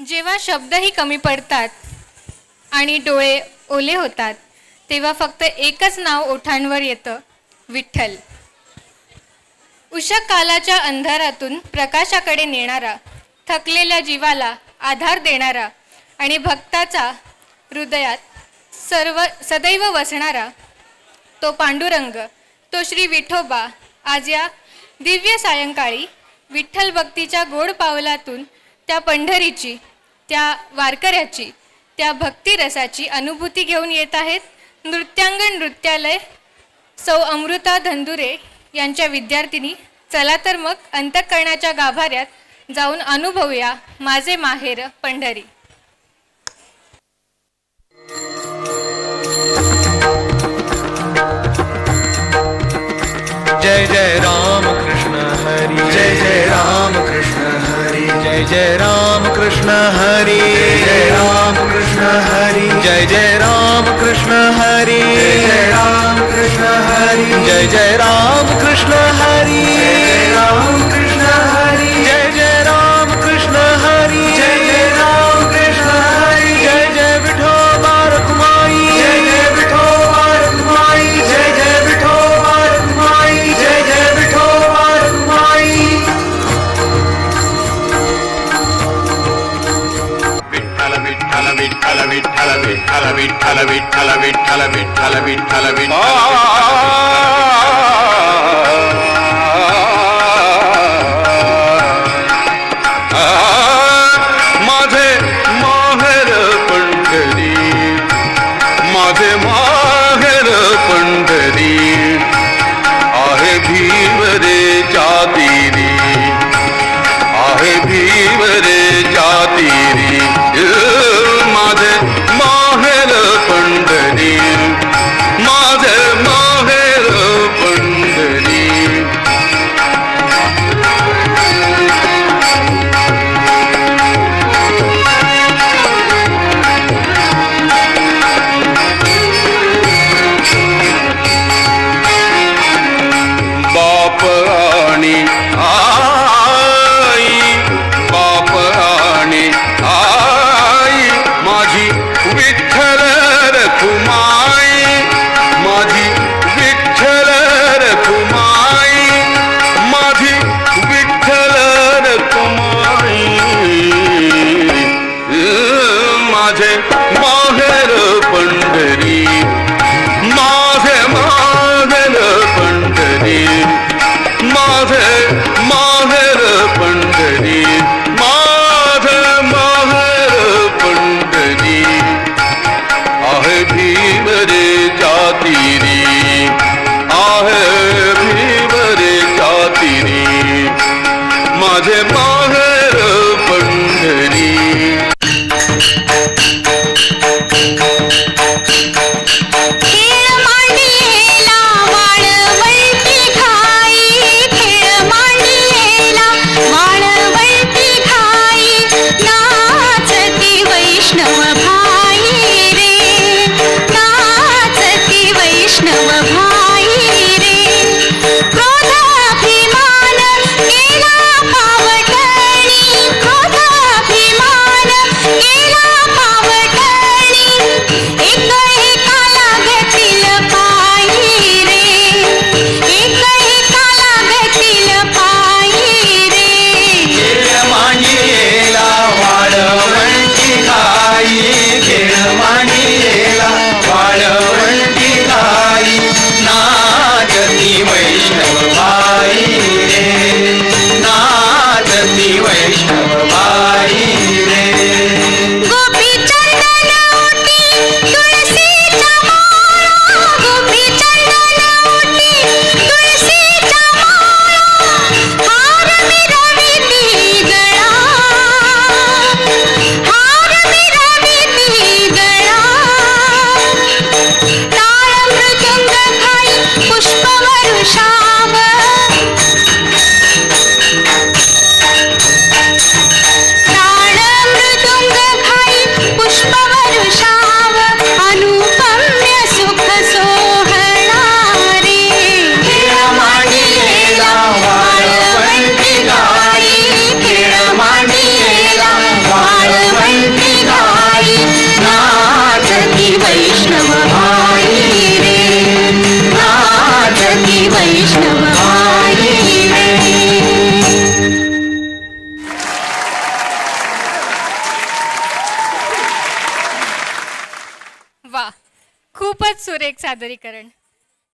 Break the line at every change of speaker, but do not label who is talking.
जेव्हा शब्दही कमी पडतात आणि डोळे ओले होतात तेव्हा फक्त एकच नाव ओठांवर येतं, विठ्ठल. उषः कालाच्या अंधारातून प्रकाशाकडे नेणारा, थकलेल्या जीवाला आधार देणारा आणि भक्ताचा हृदयात सदैव वसणारा तो पांडुरंग, तो श्री विठोबा आज या दिव्य सायंकाळी विठ्ठल भक्तीच्या गोड पावलातून त्या पंढरीची, त्या वारकऱ्याची, त्या भक्तिरसाची अनुभूती घेऊन येत आहेत. नृत्यांगण नृत्यालय सौ अमृता धंदुरे यांच्या विद्यार्थिनी. चला तर मग अंतःकरणाच्या गाभाऱ्यात जाऊन अनुभवूया माझे माहेर पंढरी.
जय जय राम कृष्ण हरी, जय जय राम कृष्ण हरी, जय जय राम कृष्ण हरी, जय राम कृष्ण हरी, जय जय राम कृष्ण हरी, जय राम कृष्ण हरी, जय जय राम कृष्ण हरी, जय राम कृष्ण हरी, जय जय राम कृष्ण हरी, जय जय राम कृष्ण हरी, जय जय विठोबा रखुमाई, जय जय विठोबा रखुमाई, जय जय विठोबा रखुमाई, जय जय विठोबा रखुमाई. विठ्ठल विठ्ठल विठ्ठल विठ्ठल विठ्ठल विठ्ठल विठ्ठल विठ्ठल विठ्ठल विठ्ठल विठ्ठल. माझे माहेर पंढरी, माझे माहेर पंढरी आहे भीवरे जातीरी, आहे भीवरे जातीरी. माझे माहेर पंढरी, माझे माहेर पंढरी. बाप आणि आई, बाप आणि आई माझी विठ्ठल रखुमाई, माझी विठ्ठल रखुमाई, माझी विठ्ठल रखुमाई. माझे माहेर पंढरी, माझे माहेर पंढरी, माझे माहेर पंढरी, माझे माहेर पंढरी आहे भीवरे जातीरी, आहे भीवरे जातीरी. माझे माहेर पंढरी.
खूपच सुरेख सादरीकरण.